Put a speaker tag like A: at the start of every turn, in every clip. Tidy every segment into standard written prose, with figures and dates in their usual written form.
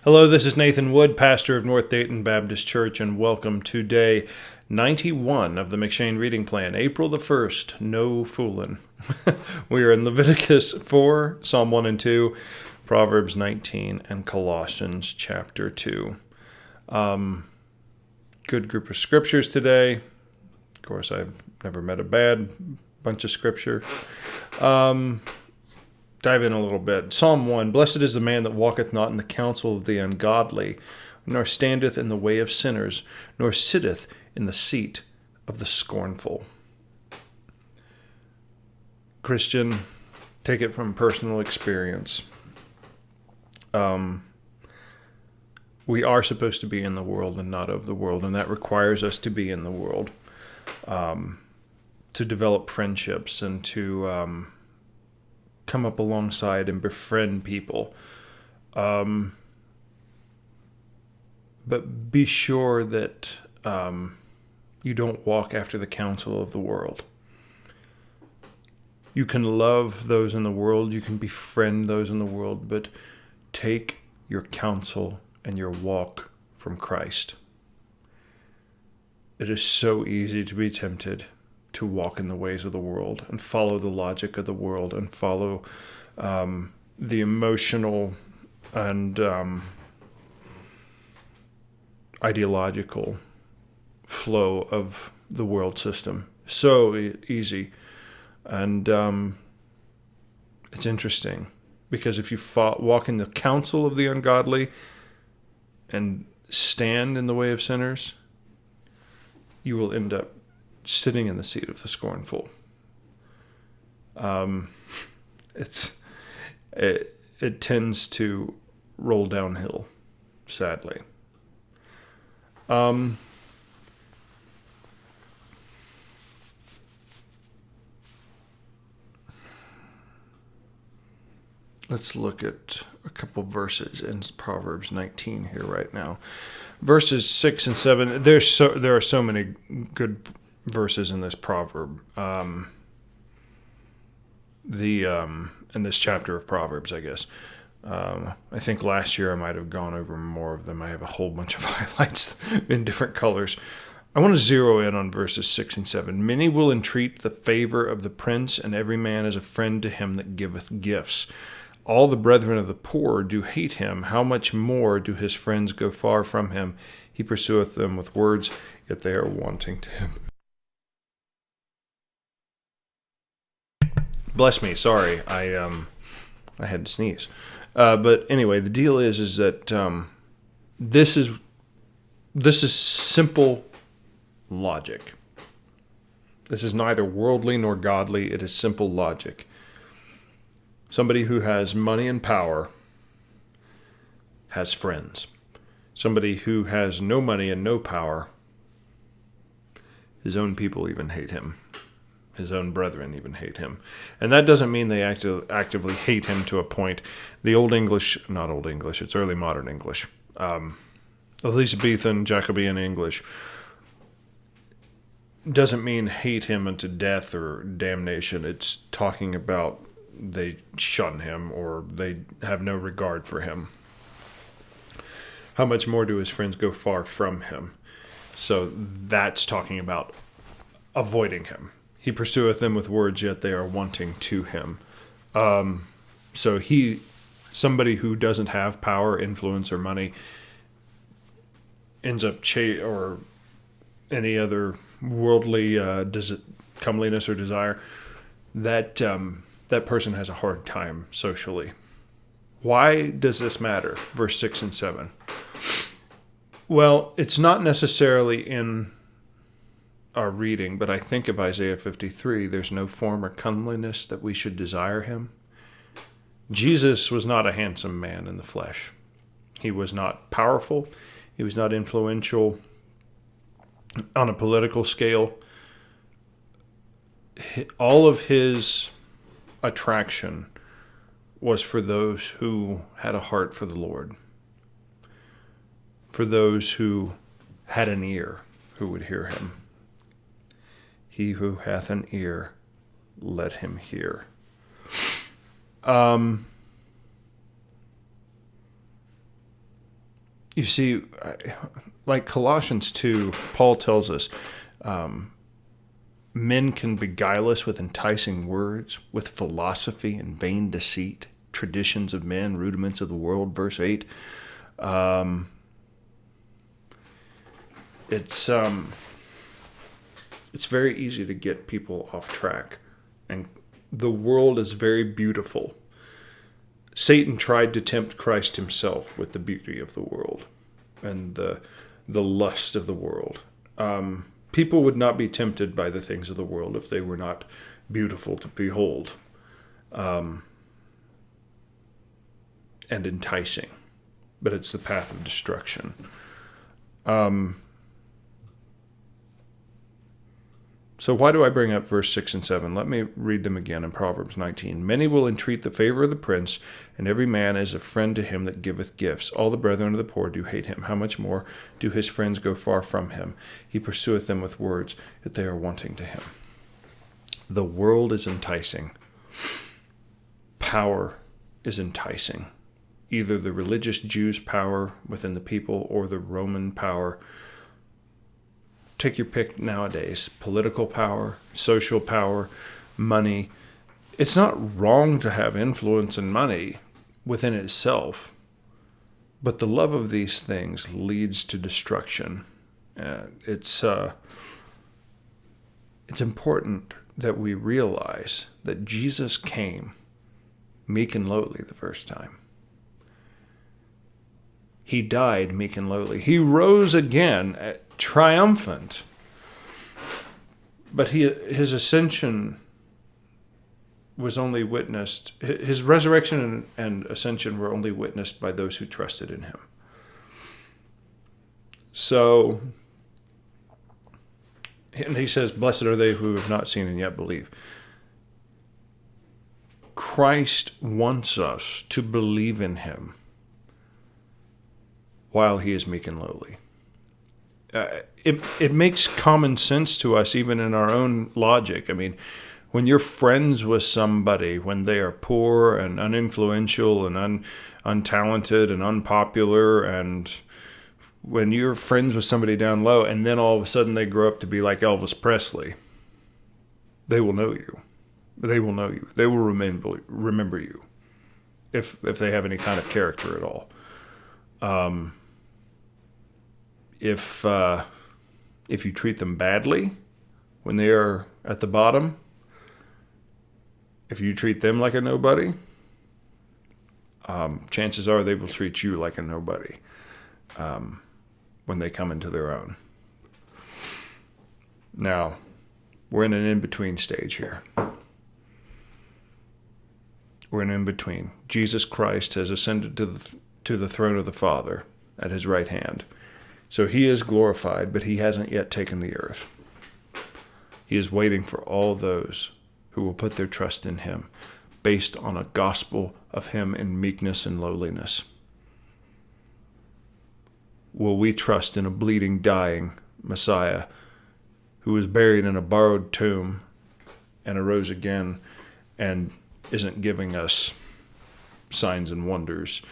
A: Hello, this is Nathan Wood, pastor of North Dayton Baptist Church, and welcome to day 91 of the McShane Reading Plan, April the 1st, no foolin'. We are in Leviticus 4, Psalm 1 and 2, Proverbs 19, and Colossians chapter 2. Good group of scriptures today. Of course, I've never met a bad bunch of scripture. Dive in a little bit. Psalm 1, Blessed is the man that walketh not in the counsel of the ungodly, nor standeth in the way of sinners, nor sitteth in the seat of the scornful. Christian, take it from personal experience. We are supposed to be in the world and not of the world, and that requires us to be in the world, to develop friendships and to come up alongside and befriend people. But be sure that you don't walk after the counsel of the world. You can love those in the world, you can befriend those in the world, but take your counsel and your walk from Christ. It is so easy to be tempted to walk in the ways of the world and follow the logic of the world and follow the emotional and ideological flow of the world system. So easy. And it's interesting because if you walk in the counsel of the ungodly and stand in the way of sinners, you will end up sitting in the seat of the scornful. It tends to roll downhill, sadly. Let's look at a couple verses in Proverbs 19 here right now. Verses 6 and 7. There are so many good verses in this proverb. In this chapter of Proverbs, I guess. I think last year I might have gone over more of them. I have a whole bunch of highlights in different colors. I want to zero in on verses 6 and 7. Many will entreat the favor of the prince, and every man is a friend to him that giveth gifts. All the brethren of the poor do hate him. How much more do his friends go far from him? He pursueth them with words, yet they are wanting to him. Bless me, sorry, I had to sneeze. But anyway, the deal is that this is simple logic. This is neither worldly nor godly. It is simple logic. Somebody who has money and power has friends. Somebody who has no money and no power, his own people even hate him. His own brethren even hate him. And that doesn't mean they actively hate him to a point. The Old English, not Old English, it's early modern English, Elizabethan, Jacobean English, doesn't mean hate him unto death or damnation. It's talking about they shun him or they have no regard for him. How much more do his friends go far from him? So that's talking about avoiding him. He pursueth them with words, yet they are wanting to him. So somebody who doesn't have power, influence, or money ends up or any other worldly comeliness or desire, that person has a hard time socially. Why does this matter? Verse 6 and 7. Well, it's not necessarily in our reading, but I think of Isaiah 53, there's no form or comeliness that we should desire him. Jesus was not a handsome man in the flesh. He was not powerful. He was not influential on a political scale. All of his attraction was for those who had a heart for the Lord, for those who had an ear who would hear him. He who hath an ear, let him hear. You see, like Colossians 2, Paul tells us, men can beguile us with enticing words, with philosophy and vain deceit, traditions of men, rudiments of the world, verse 8. It's very easy to get people off track. And the world is very beautiful. Satan tried to tempt Christ himself with the beauty of the world and the lust of the world. People would not be tempted by the things of the world if they were not beautiful to behold and enticing. But it's the path of destruction. So why do I bring up verse 6 and 7? Let me read them again in Proverbs 19. Many will entreat the favor of the prince, and every man is a friend to him that giveth gifts. All the brethren of the poor do hate him. How much more do his friends go far from him? He pursueth them with words, that they are wanting to him. The world is enticing. Power is enticing. Either the religious Jews' power within the people or the Roman power. Take your pick nowadays. Political power, social power, money. It's not wrong to have influence and money within itself, but the love of these things leads to destruction. It's important that we realize that Jesus came meek and lowly the first time. He died meek and lowly. He rose again triumphant. But his ascension was only witnessed, his resurrection and ascension were only witnessed by those who trusted in him. So, and he says, blessed are they who have not seen and yet believe. Christ wants us to believe in him while he is meek and lowly. It makes common sense to us, even in our own logic. I mean, when you're friends with somebody, when they are poor and uninfluential and untalented and unpopular, and when you're friends with somebody down low, and then all of a sudden they grow up to be like Elvis Presley, they will know you. They will know you. They will remember you, if they have any kind of character at all. If you treat them badly when they are at the bottom, if you treat them like a nobody, chances are they will treat you like a nobody when they come into their own. Now, we're in an in-between stage here. We're in in-between. Jesus Christ has ascended to the throne of the Father at his right hand. So he is glorified, but he hasn't yet taken the earth. He is waiting for all those who will put their trust in him, based on a gospel of him in meekness and lowliness. Will we trust in a bleeding, dying Messiah who was buried in a borrowed tomb and arose again and isn't giving us signs and wonders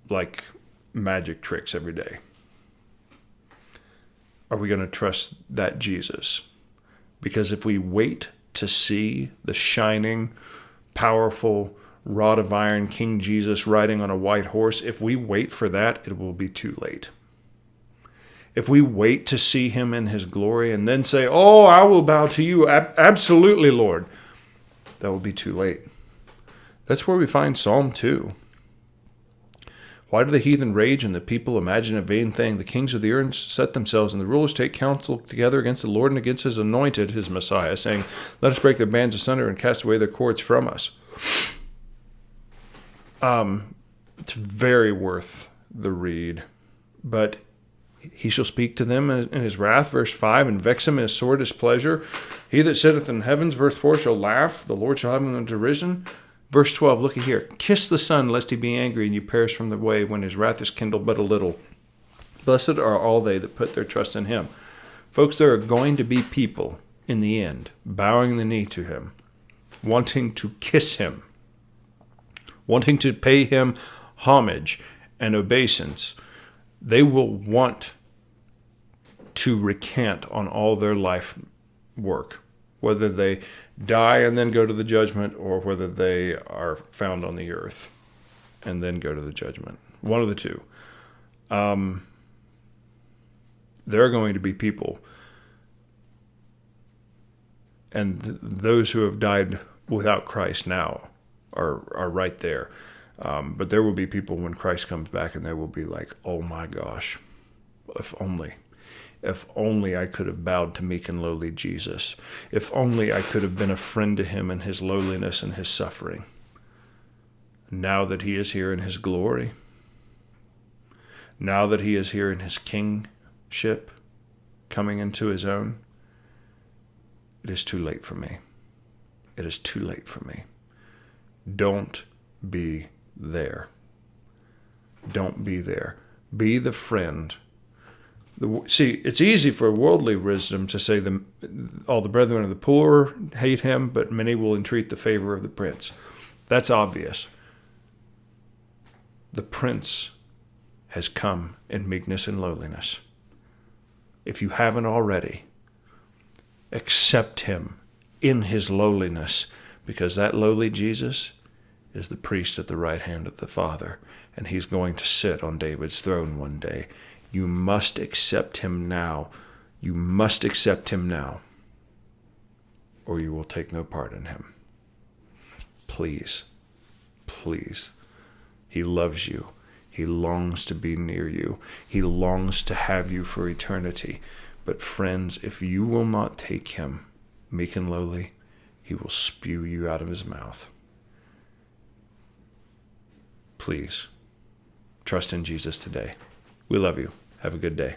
A: like magic tricks every day? Are we going to trust that Jesus? Because if we wait to see the shining, powerful, rod of iron King Jesus riding on a white horse, if we wait for that, it will be too late. If we wait to see him in his glory and then say, oh, I will bow to you, absolutely, Lord, that will be too late. That's where we find Psalm 2. Why do the heathen rage and the people imagine a vain thing? The kings of the earth set themselves, and the rulers take counsel together against the Lord and against his anointed, his Messiah, saying, let us break their bands asunder and cast away their cords from us. It's very worth the read. But he shall speak to them in his wrath, verse 5, and vex him in his sore displeasure. He that sitteth in heavens, verse 4, shall laugh. The Lord shall have him in derision. Verse 12, look at here. Kiss the Son, lest he be angry, and you perish from the way when his wrath is kindled but a little. Blessed are all they that put their trust in him. Folks, there are going to be people in the end bowing the knee to him, wanting to kiss him, wanting to pay him homage and obeisance, they will want to recant on all their life work, whether they die and then go to the judgment, or whether they are found on the earth and then go to the judgment. One of the two. There are going to be people, and those who have died without Christ now are right there. But there will be people when Christ comes back, and they will be like, oh my gosh, if only I could have bowed to meek and lowly Jesus. If only I could have been a friend to him in his lowliness and his suffering. Now that he is here in his glory, now that he is here in his kingship, coming into his own, it is too late for me. It is too late for me. Don't be there. Don't be there. Be the friend. See, it's easy for worldly wisdom to say all the brethren of the poor hate him, but many will entreat the favor of the prince. That's obvious. The prince has come in meekness and lowliness. If you haven't already, accept him in his lowliness, because that lowly Jesus is the priest at the right hand of the Father, and he's going to sit on David's throne one day. You must accept him now. You must accept him now, or you will take no part in him. Please, please. He loves you. He longs to be near you. He longs to have you for eternity. But friends, if you will not take him meek and lowly, he will spew you out of his mouth. Please, trust in Jesus today. We love you. Have a good day.